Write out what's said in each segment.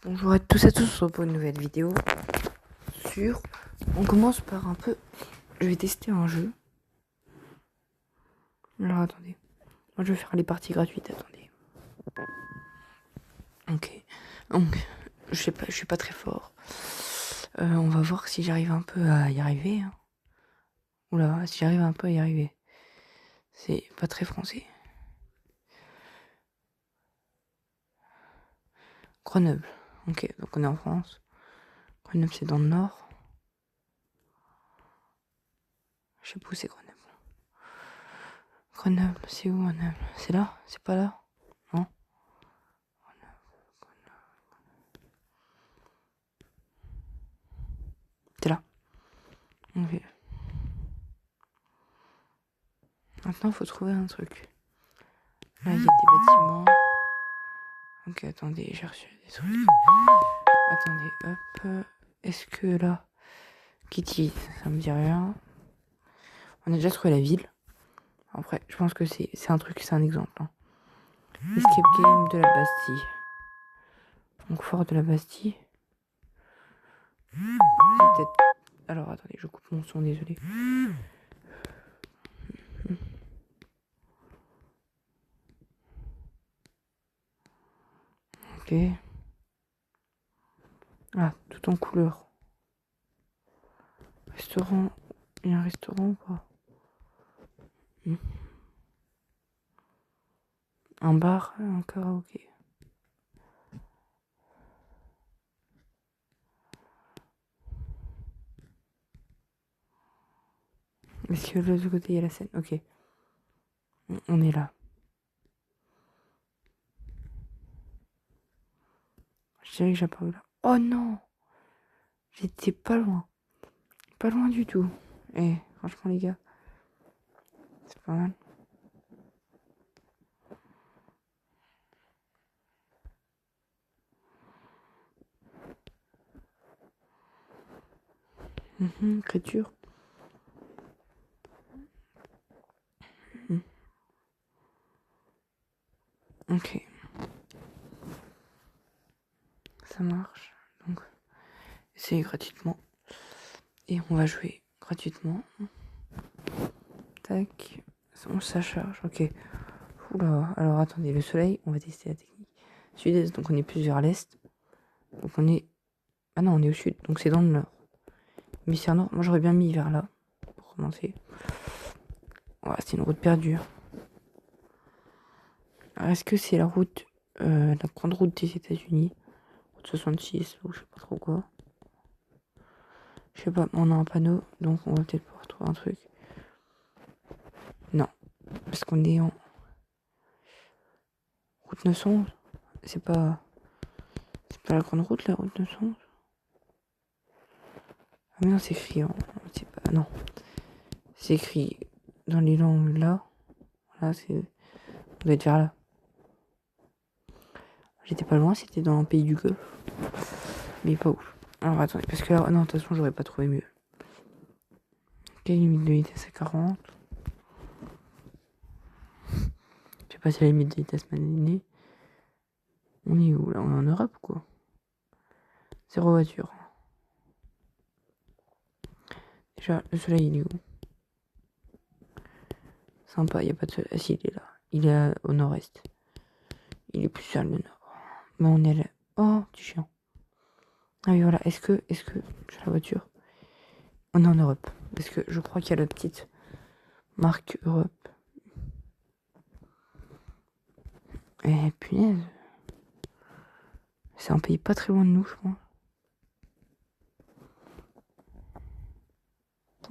Bonjour à tous et à tous pour une nouvelle vidéo sur... On commence par un peu... Je vais tester un jeu. Alors attendez. Moi je vais faire les parties gratuites, attendez. Ok. Donc, je suis pas très fort. On va voir si j'arrive un peu à y arriver. Oula, si j'arrive un peu à y arriver. C'est pas très français. Grenoble. Ok, donc on est en France. Grenoble c'est dans le nord. Je sais pas où c'est Grenoble. Grenoble, c'est où Grenoble? C'est là? C'est pas là? Non? C'est là. Ok. Maintenant, faut trouver un truc. Là, il y a des bâtiments. Ok, attendez, j'ai reçu des trucs. Attendez, hop. Est-ce que là... Kitty, ça me dit rien. On a déjà trouvé la ville. Après, je pense que c'est un truc, c'est un exemple. Escape game de la Bastille. Donc, fort de la Bastille. C'est peut-être... Alors, attendez, je coupe mon son, désolé. Ok. Ah, tout en couleur. Restaurant. Il y a un restaurant ou pas? Un bar, un karaoké. Est-ce que de l'autre côté, il y a la scène? Ok. On est là. Je dirais que j'ai pas eu là. Oh non! J'étais pas loin. Pas loin du tout. Eh, franchement, les gars, c'est pas mal. Écriture. Ok. Ça marche. Donc, c'est gratuitement. Et on va jouer gratuitement. Tac. Ça charge. Ok. Oula. Alors, attendez. Le soleil, on va tester la technique. Sud-est, donc on est plus vers l'est. Donc on est... Ah non, on est au sud. Donc c'est dans le nord. Mais c'est un nord. Moi, j'aurais bien mis vers là. Pour commencer. Voilà, c'est une route perdue. Alors, est-ce que c'est la route... la grande route des États-Unis? Route 66, ou je sais pas trop quoi. Je sais pas, on a un panneau, donc on va peut-être pouvoir trouver un truc. Non, parce qu'on est en route 911. C'est pas la grande route, la route 911. Ah mais non, c'est écrit c'est pas, non. C'est écrit dans les langues là. Là, on doit être vers là. J'étais pas loin, c'était dans un pays du Golfe. Mais pas ouf. Alors attendez, parce que là, non, de toute façon, j'aurais pas trouvé mieux. Quelle limite de vitesse à 40? Je sais pas si la limite de vitesse m'a donné. On est où là? On est en Europe quoi. Zéro voiture. Déjà, le soleil il est où? Sympa, il y a pas de soleil. Ah si, il est là. Il est au nord-est. Il est plus vers le nord. Mais on est là. Oh, petit chien. Ah oui, voilà. Est-ce que j'ai la voiture? On est en Europe. Parce que je crois qu'il y a la petite marque Europe. Eh, punaise. C'est un pays pas très loin de nous, je crois.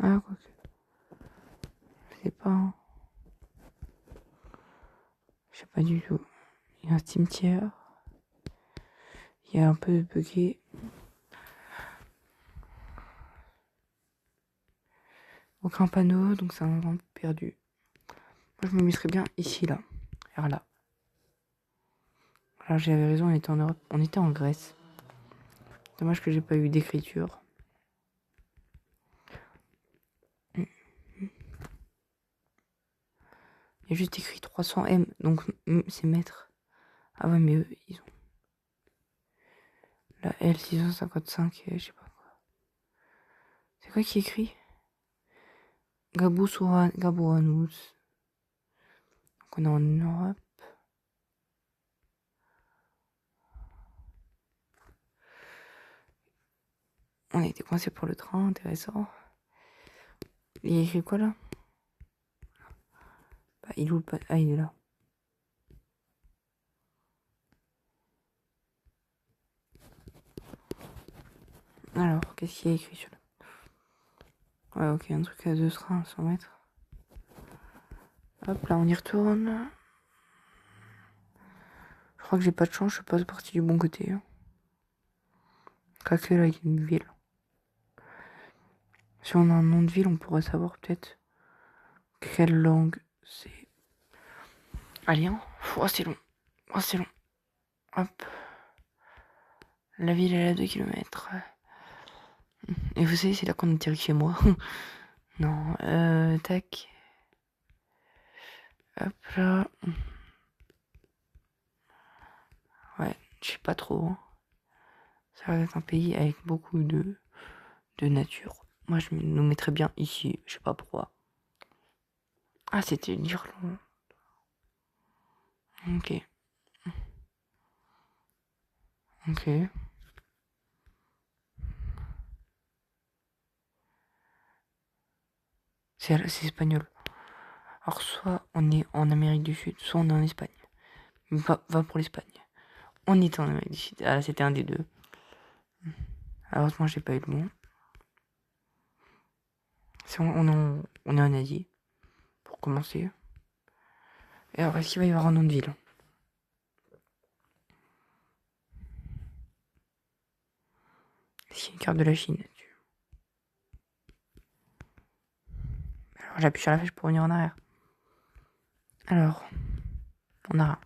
Ah, quoi que. Je sais pas. Je sais pas du tout. Il y a un cimetière. Il y a un peu de bugué. Aucun panneau, donc c'est un endroit perdu. Moi, je me mettrais bien ici, là. Vers là. Alors, j'avais raison, on était en Europe. On était en Grèce. Dommage que j'ai pas eu d'écriture. Il y a juste écrit 300 M, donc c'est mètres. Ah ouais, mais eux, ils ont... La L655, je sais pas quoi. C'est quoi qui est écrit? Gaburanus. Donc on est en Europe. On a été coincé pour le train, intéressant. Il y a écrit quoi là? Bah, il est où le pas? Ah, il est là. Alors, qu'est-ce qu'il y a écrit sur là? Ouais, ok, un truc à 2 trains, 100 mètres. Hop, là, on y retourne. Je crois que j'ai pas de chance, je suis pas parti du bon côté. Hein. Quoique là, il y a une ville. Si on a un nom de ville, on pourrait savoir peut-être quelle langue c'est. Allez, hein. Oh, c'est long. Oh, c'est long. Hop. La ville, elle est à 2 km. Et vous savez, c'est là qu'on atterrit chez moi. Non, tac. Hop là. Ouais, je sais pas trop. Hein. Ça va être un pays avec beaucoup de nature. Moi, je nous mettrais bien ici. Je sais pas pourquoi. Ah, c'était l'Irlande. Ok. Ok. C'est espagnol. Alors, soit on est en Amérique du Sud, soit on est en Espagne. Va pour l'Espagne. On est en Amérique du Sud. Ah, là, c'était un des deux. Heureusement, j'ai pas eu le bon. Si on est en Asie, pour commencer. Et alors, est-ce qu'il va y avoir un nom de ville? Est-ce qu'il y a une carte de la Chine là-dessus? Alors, j'appuie sur la flèche pour revenir en arrière. Alors, on a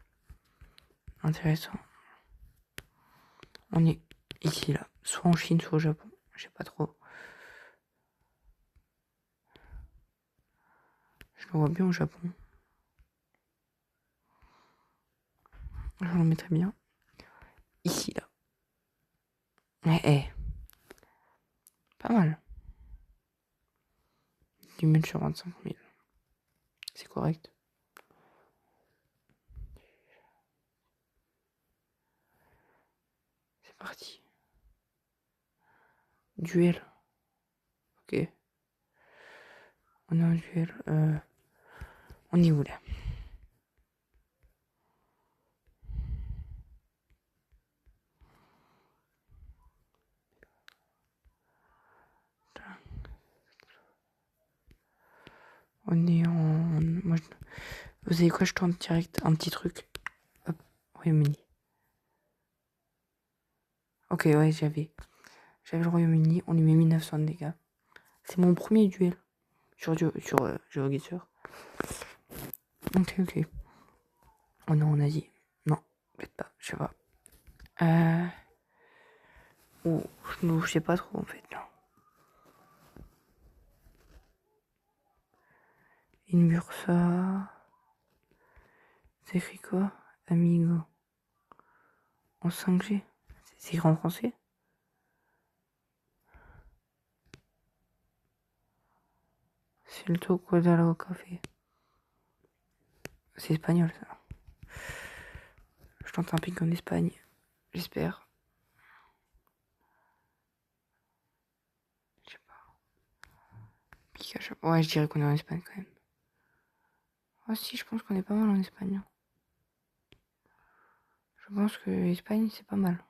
intéressant. On est ici, là. Soit en Chine, soit au Japon. Je sais pas trop. Je le vois bien au Japon. Je le mettrais bien. Ici, là. Pas mal. 10 000 sur 25 000. C'est correct. C'est parti. Duel. Ok. On a un duel. On est où là? On est en... Moi, vous savez quoi, je tourne direct un petit truc. Hop, Royaume-Uni. Ok, ouais, j'avais le Royaume-Uni, on lui met 1900 de dégâts. C'est mon premier duel sur GeoGuessr. Ok. On est en Asie. Non, peut-être pas, je sais pas. Je sais pas trop en fait, non. Une Bursa. C'est écrit quoi? Amigo. En 5G. C'est écrit en français? C'est le Toco au café. C'est espagnol ça. Je tente un pic en Espagne. J'espère. Je sais pas. Pic à chaque... Ouais, je dirais qu'on est en Espagne quand même. Ah si, je pense qu'on est pas mal en Espagne. Je pense que l'Espagne c'est pas mal.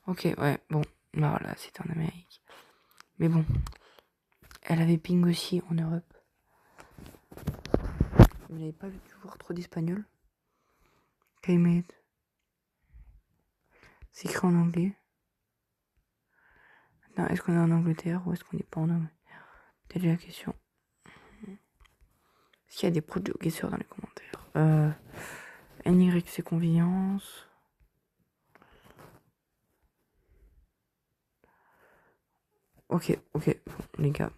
Ok, ouais, bon. Bah voilà, c'était en Amérique. Mais bon. Elle avait ping aussi en Europe. Vous n'avez pas dû voir trop d'espagnol. Kaymed. C'est écrit en anglais. Maintenant, est-ce qu'on est en Angleterre ou est-ce qu'on n'est pas en Angleterre? C'est déjà la question. Est-ce qu'il y a des pros de GeoGuessr dans les commentaires? NY c'est convenience. Ok, bon, les gars.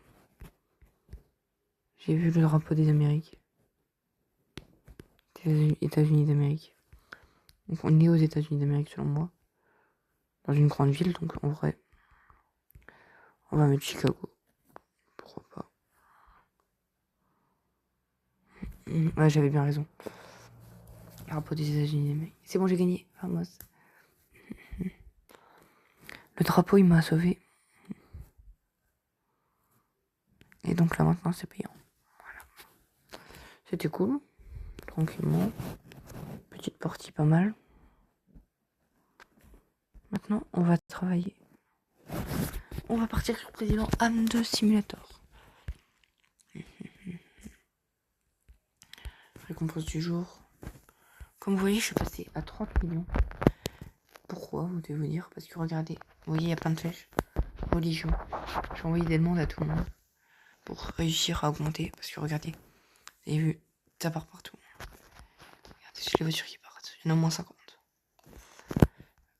J'ai vu le drapeau des Amériques. États-Unis d'Amérique. Donc on est aux États-Unis d'Amérique selon moi. dans une grande ville, donc en vrai, on va mettre Chicago. Pourquoi pas. Ouais, j'avais bien raison. Le rapport des États-Unis, mais c'est bon, j'ai gagné. Vamos. Le drapeau, il m'a sauvé. Et donc là, maintenant, c'est payant. Voilà. C'était cool. Tranquillement. Petite partie pas mal. Maintenant, on va travailler. On va partir sur Président AM2 Simulator. Récompense du jour. Comme vous voyez, je suis passé à 30 millions. Pourquoi, vous devez vous dire? Parce que regardez, vous voyez, il y a plein de flèches. Religion. J'ai envoyé des demandes à tout le monde pour réussir à augmenter. Parce que regardez, vous avez vu, ça part partout. Regardez toutes les voitures qui partent. Il y en a au moins 50.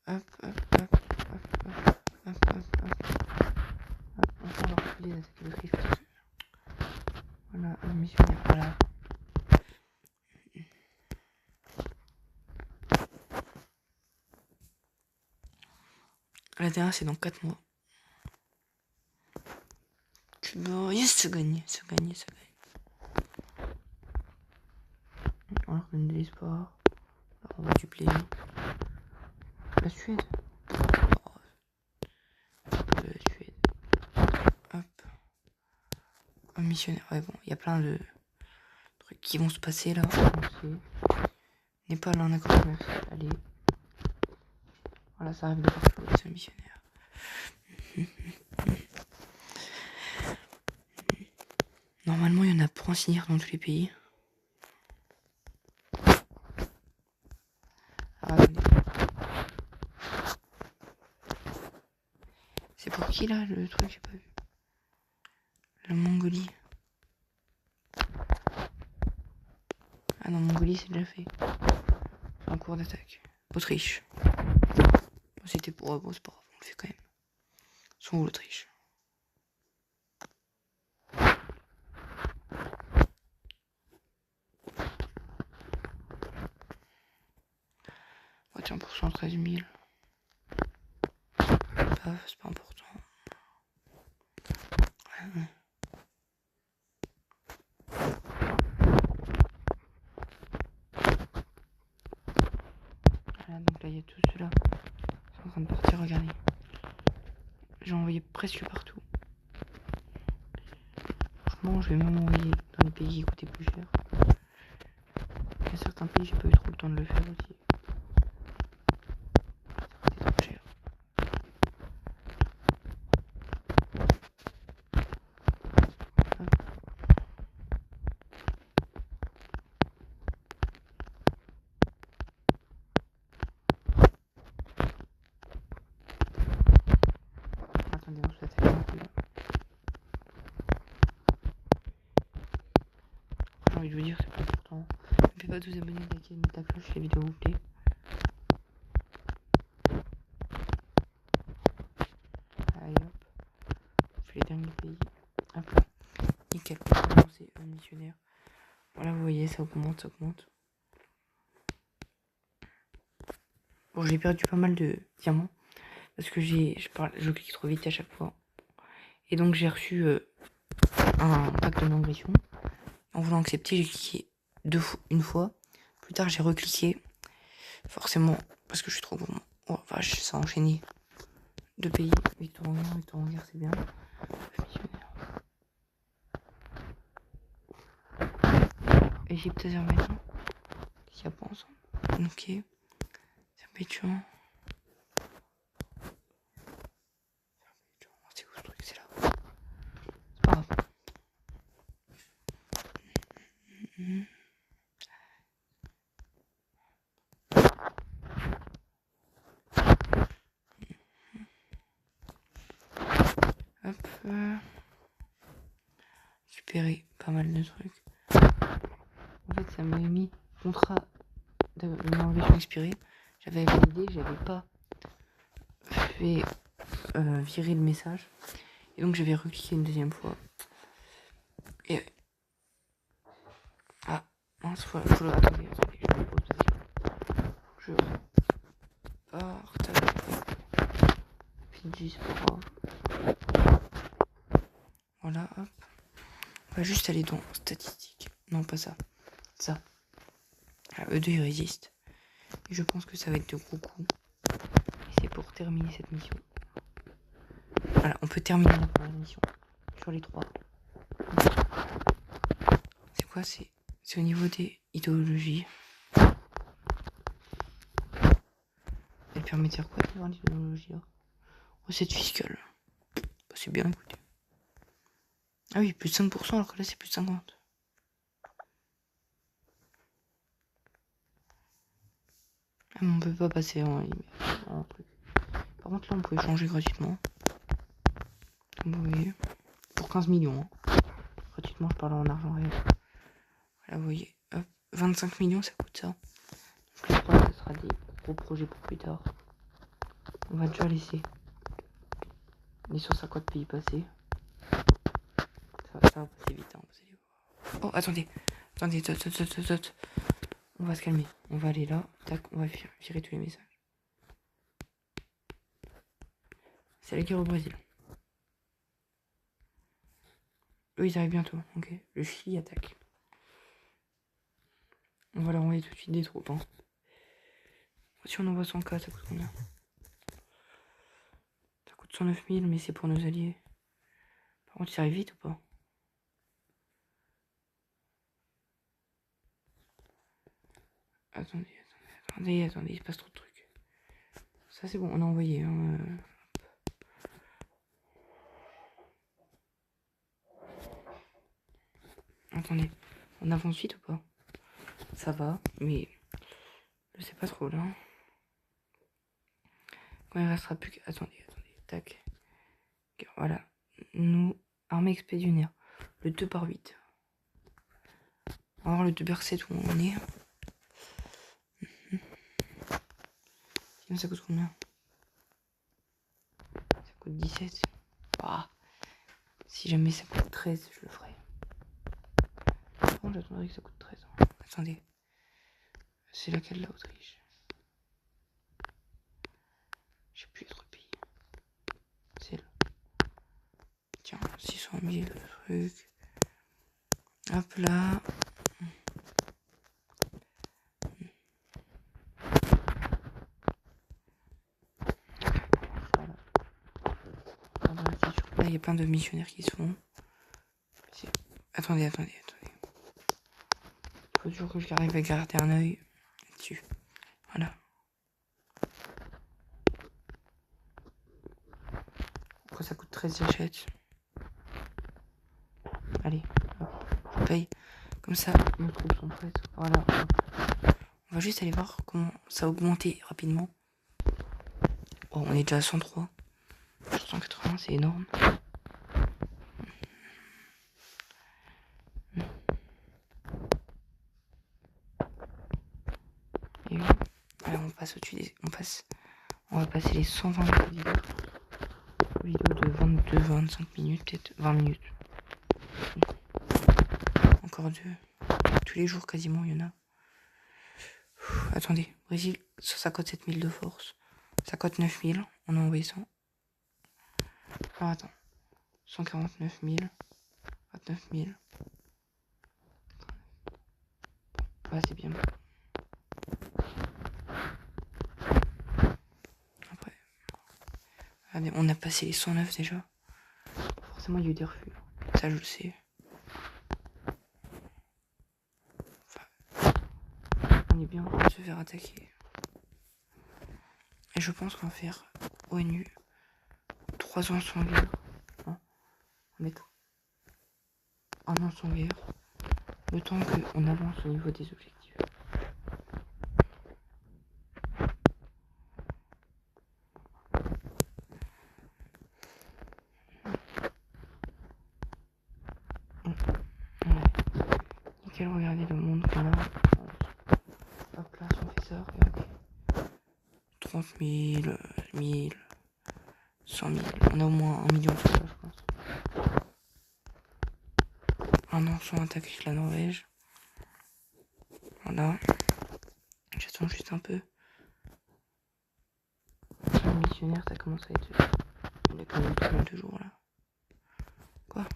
Hop, hop, hop, hop, hop, hop, hop, hop. Enfin, on va reculer les attaques de riche parce que... Voilà, un missionnaire, voilà. La dernière, c'est dans 4 mois. Yes, ça gagne, ça gagne, ça gagne. On leur donne de l'espoir. On va du plaisir. La Suède. Oh. La Suède. Hop. Un missionnaire. Ouais, bon, il y a plein de trucs qui vont se passer là. Népal, un accord commercial. Allez. Voilà, ça arrive de partout, c'est un missionnaire. Normalement, il y en a pour en signer dans tous les pays. Ah, attendez. C'est pour qui là le truc? J'ai pas vu. La Mongolie. Ah non, Mongolie c'est déjà fait. C'est en cours d'attaque. Autriche. C'était pour... bon, c'est pas grave, on le fait quand même. Sont où l'Autriche? Oh, tiens, pour 113 000. C'est pas important. Ouais. Voilà, donc là il y a tout cela. C'est en train de partir, regardez. J'ai envoyé presque partout. Franchement, je vais même envoyer dans les pays qui coûtaient plus cher. Il y a certains pays, j'ai pas eu trop le temps de le faire aussi. Ça coûtait trop cher. Attendez, on se fait attaquer un peu là. J'ai envie de vous dire, c'est pas important. N'oubliez pas de vous abonner, liker, mettre la cloche si la vidéo vous plaît. Allez hop, on fait les derniers pays. Hop là, nickel, on va lancer un missionnaire. Voilà, vous voyez, ça augmente, ça augmente. Bon, j'ai perdu pas mal de diamants parce que je clique trop vite à chaque fois. Et donc j'ai reçu un pack de non-agression. En voulant accepter, j'ai cliqué une fois. Plus tard, j'ai recliqué. Forcément, parce que je suis trop gourmand. Oh vache, ça a enchaîné. 2 pays. Victoire en guerre, c'est bien. Égypte, Azerbaïdjan. Qu'est-ce qu'il y a pas ensemble? Ok. Azerbaïdjan. C'est où ce truc? C'est là. C'est pas grave. Hop. Récupérer pas mal de trucs. En fait, ça m'avait mis contrat de non-agression expiré. J'avais validé, j'avais pas fait virer le message. Et donc j'avais recliqué une deuxième fois. Et... ah, mince, attendez, je me pose. Je partage. dis, c'est pas grave. Voilà, hop. On va juste aller dans statistiques. Non, pas ça. Ça. E2, il résiste. Et je pense que ça va être de gros coups. Et c'est pour terminer cette mission. Voilà, on peut terminer la première mission. Sur les 3. C'est quoi? C'est au niveau des idéologies. Elle permet de dire quoi d'avoir l'idéologie là? Recette fiscale. Bah, c'est bien, écoutez. Ah oui, plus de 5%, alors que là c'est plus de 50%. Ah, mais on peut pas passer en truc. Par contre, là on peut changer gratuitement. Comme vous voyez. Pour 15 millions. Hein. Gratuitement, je parle en argent réel. Voilà, vous voyez. Hop, 25 millions, ça coûte ça. Donc je crois que ce sera des gros projets pour plus tard. On va déjà laisser les 150 pays passer. Ça va passer vite, hein, vous allez voir. Oh, attendez, tot. On va se calmer. On va aller là. Tac, on va virer tous les messages. C'est la guerre au Brésil. Eux, ils arrivent bientôt. Ok. Le Chili attaque. On va leur envoyer tout de suite des troupes. Hein. Si on envoie 100K, ça coûte combien? Ça coûte 109 000, mais c'est pour nos alliés. Par contre, ils arrivent vite ou pas? Attendez, il se passe trop de trucs. Ça, c'est bon, on a envoyé. Hein, Attendez, on avance vite ou pas? Ça va, mais je sais pas trop là. Quand il restera plus que... Attendez, tac. Voilà, nous, armée expéditionnaire. Le 2/8. On va voir le 2/7 où on est. Sinon, ça coûte combien? Ça coûte 17. Ah. Si jamais ça coûte 13, je le ferai. Par contre, j'attendrai que ça coûte 13. Attendez. C'est laquelle, l'Autriche? Je sais plus les autres pays. C'est là. Tiens, 600 000 trucs. Hop là. Voilà. Là, il y a plein de missionnaires qui se font. Attendez. Il faut toujours que j'arrive à garder un œil là-dessus. Voilà. Pourquoi ça coûte 13, j'achète. Allez, hop, je paye. Comme ça, nos troupes sont prêtes. Voilà. Hop. On va juste aller voir comment ça a augmenté rapidement. Oh, on est déjà à 103. 180, c'est énorme. Et voilà, on passe au-dessus des... On va passer les 120 vidéos. Vidéo de 22-25 minutes, peut-être 20 minutes. Encore deux. Tous les jours quasiment, il y en a. Attendez, Brésil, ça cote 7000 de force. Ça cote 9000, on a envoyé 100. Alors attends. 149 000. 29 000. Ouais, c'est bien. Après. Regardez, on a passé les 109 déjà. Forcément, il y a eu des refus. Ça, je le sais. Enfin, on est bien en train de se faire attaquer. Et je pense qu'on va faire ONU 3 ans sans guerre. Hein, mettre un an sans guerre. Le temps qu'on avance au niveau des objectifs. Ouais. Nickel, regardez le monde qu'on a. Hop là, si on fait ça, regardez. 30 000, 1000, 100 000. On a au moins 1 million de fois, je pense. Un an sans attaquer la Norvège. Voilà. J'attends juste un peu. Le missionnaire, ça commence à être On est quand même tout le 2 jours là. Quoi?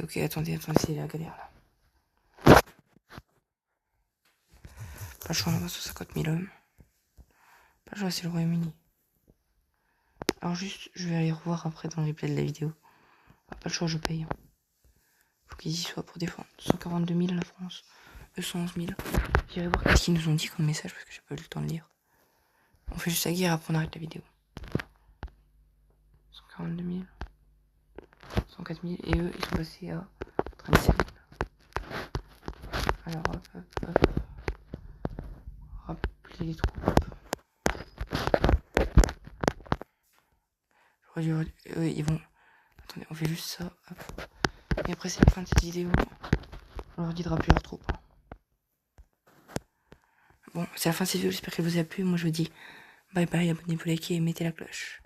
Ok, attendez, c'est la galère là. Pas le choix, on a 150 000 hommes. Pas le choix, c'est le Royaume-Uni. Alors juste, je vais aller revoir après dans le replay de la vidéo. Ah, pas le choix, je paye. Faut qu'ils y soient pour défendre. 142 000 la France. 211 000. J'irai voir qu'est-ce qu'ils nous ont dit comme message parce que j'ai pas eu le temps de lire. On fait juste la guerre, après on arrête la vidéo. 142 000. 104 000. Et eux, ils sont passés à 37 000. Alors hop. Rappeler les troupes. Eux, ils vont... Attendez, on fait juste ça. Hop. Et après, c'est la fin de cette vidéo. On leur dit de rappeler leurs troupes. Bon, c'est la fin de cette vidéo. J'espère qu'elle vous a plu. Moi, je vous dis bye bye. Abonnez-vous, likez et mettez la cloche.